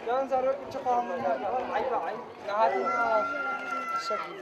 جان زارو تقام عيب عيب نهاتنا شكل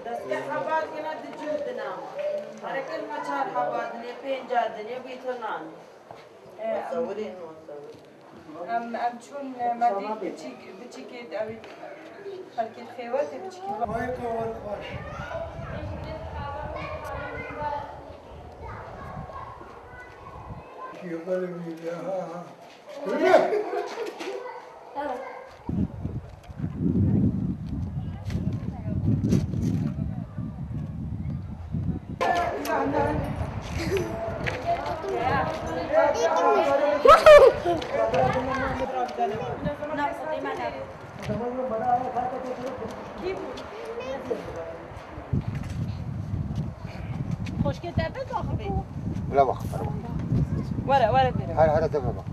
دستگاه حباد که ندیجود نام. هر کل مچار حباد نیپین جاده نیبیتونان. مصورين ام چون مدید بچی که اوی خلکی خیوات بچی که وای کار خوش کی قلبی ها خوشگل دبه داخلی لا وقت ولا بيرة هذا تمام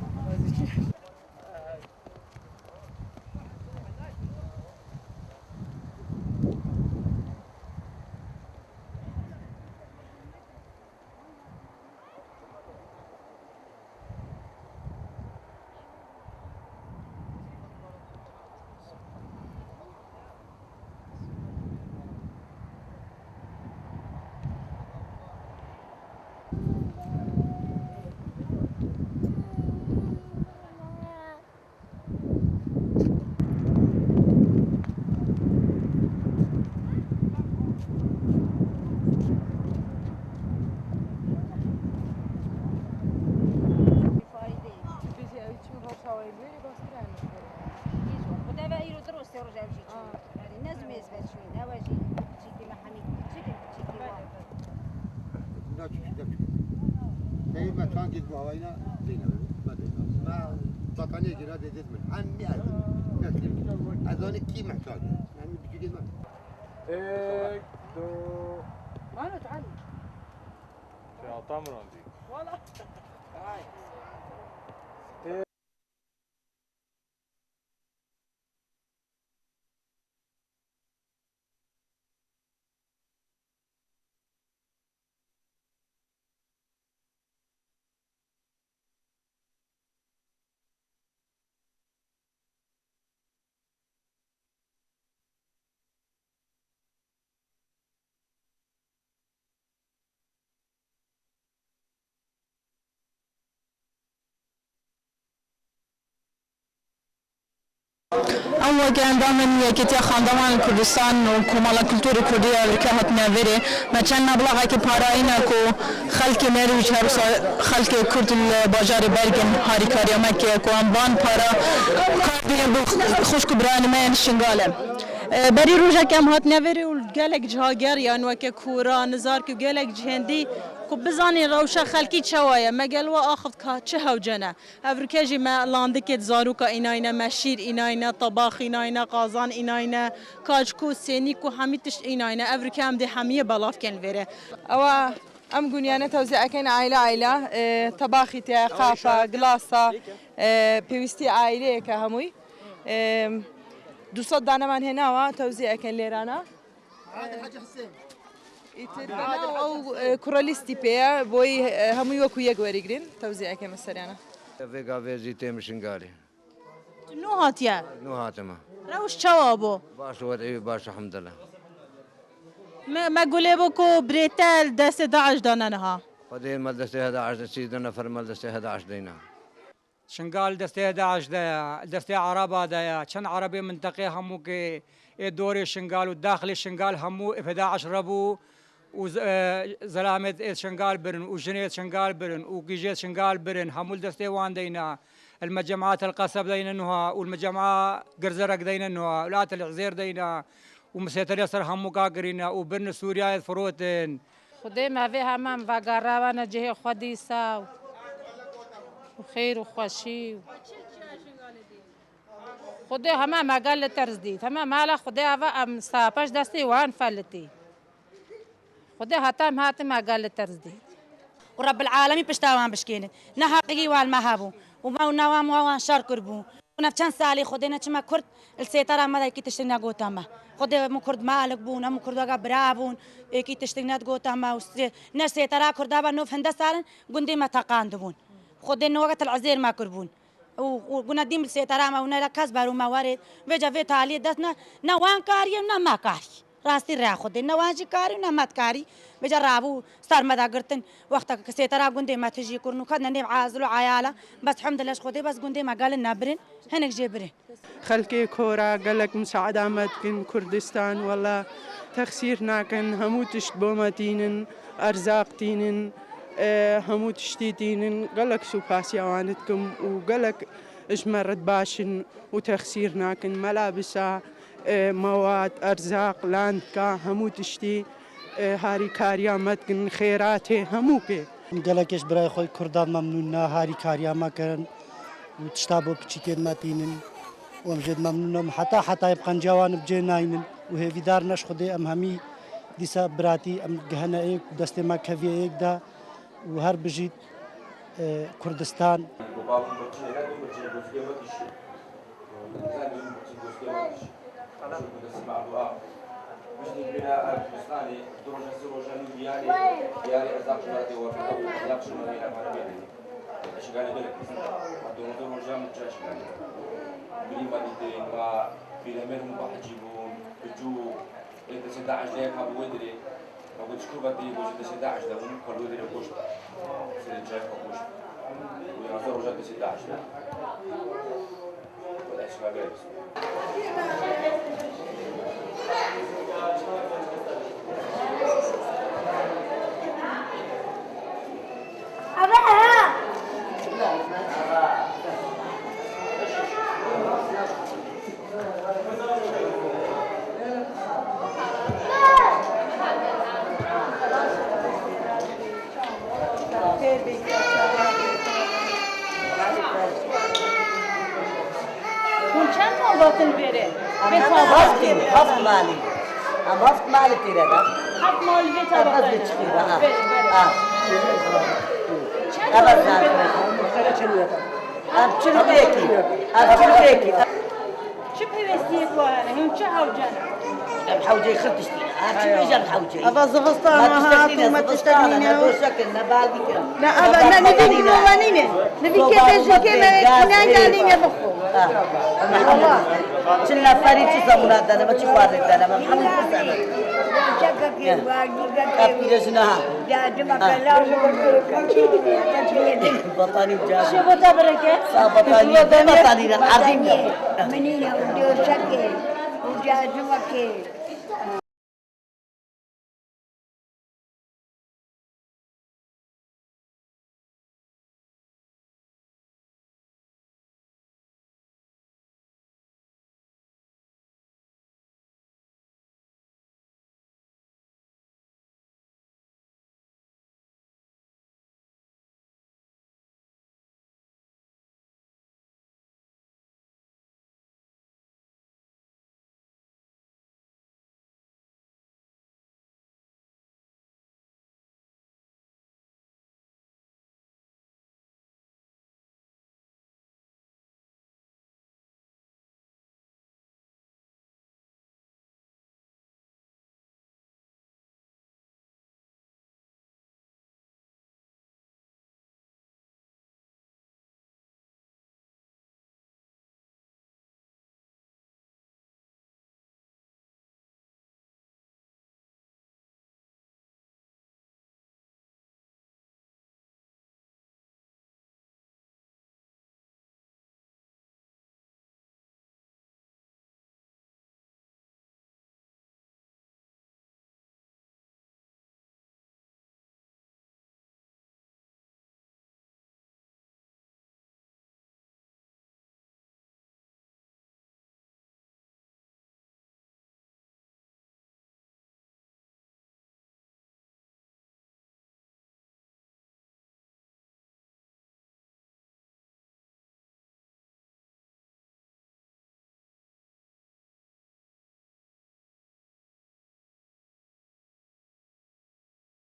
एक दो مانو تعال يا طمران دي والله هاي أول كان دائما كتير خاندمان كردستان وكمال الكولتور الكردية اللي كانت نافرة ما كان نبلغ كي باراينا كو خلك نرويج هرس خلك كرد الباجار برجن هاري كاريا مكة كو أمبان بارا كاربي خوش كبران ما ينشنقاله بری روزا کم هات نوری و گلک جهاگر یان وک کورا نزار که گلک جهندی کو بزانی روشا خلکی چوایا مگل و آخذ که چه هوجنه افریقی ما لاندکت زاروکا ایناینا مشیر ایناینا طباخ ایناینا قازان ایناینا کاجکو سینی کو همیتش ایناینا افریقی هم ده همیه بلاف کن وره او ام گونیانه توزیع کن عائله طباخی تا خافه گلاسا پیوستی عائله که هموی 200 دانه من هنا و توزيع كان ليرانا هذا حاجة حسين يتبنى او كروليستي بيا بوي هم يوكو يغوري جرين توزيع كان مسريانا فيجا فيزي تيم شنغالي نو هاتیا نو هاتما روش چوابو باش وضعي باش الحمد لله ما قولي بكو بريتال دست 11 دانه بعدين مدرسة 11 سيدنا فر مدرسة 11 دينا شنقال دستي 11 دايا دستي عربة دايا كان عربي منطقي همو كي دوري شنقال والداخلي شنقال همو 11 ربو وزلامة شنقال برن وجنيت شنقال برن وقيجيت شنقال برن همو الدستي وان دينا المجمعات القصب دينا نها والمجمعة قرزرق دينا نها ولات العزير دينا ومسيطر يسر همو كاكرينا وبرن سوريا فروتن خدای ما به همم و گراوان جه خودی ساو و خیر و خوشی خدای همه مقال ترز دید همه مالا خدای آوا ام ساپش دستی وان فلتی خدای هاتم مقال ترز دید ورب العالمين بشتاوان بشكينه نهاقي والمهابو وما نوام وان شر كربو ونفشان سالي خدينا كما كرد السيطرة ما كي تشتغنا قوتاما خدي مو كرد مالك بون مو كرد برابون كي تشتغنا قوتاما ناس سيطرة كردابا نوف هندسة قندي ما تقاندبون خدي وقت العزير ما كربون وقلنا ديم السيطرة ما ونا ركز بارو موارد بيجا في تالي دسنا نوان كاري ونا ما كاري راستی را خودی نواجی کاری و نمت کاری بجا رابو سر مدا گرتن وقتا کسی ترا گنده ما تجی کرنو کد نیم عازلو عیالا بس الحمد لله خودی بس گنده ما قال نبرن هنك جبره خلقي كورا قالك مساعدة مدكن كردستان ولا تخسير ناكن همو تشت بومتينن أرزاق تينن همو تشتيتينن قالك سوباسيا وانتكم وقالك اجمرت باشن وتخسير ناكن ملابسا مواد أرزاق لاندكا همو تشتي هاري كاريا مدكن خيراتي هموكي قالكش براي خوي كردان ممنوننا هاري كاريا ما كان وتشتابو بتشيكين ماتينن ومجد ممنونم حتى يبقى جوانب جيناينن وهي في دارناش خدي ام همي ديسا براتي ام جهنا ايك دستي ما كافي ايك دا وهر بجيت كردستان هفت مالي هفت مالي تيرا هفت مالي بيت شو بهوستيك وانا هم شو حوجنا حوجي خرطشتينا شو بيجا حوجي أبا زفستان ما تشتغلين أنا دور شكل نبالي كده لا أبا نبي نوانينه نبي كيف كنا نانين بخو والله شلنا فريد تسمونا دنا ما تشوفوا دنا ما محمد حسن شكك كابي رجناها يا جماعة لازم بطاني وجاب شو بتبرك بطاني بطاني عظيم منين ودور شكل وجا جماعة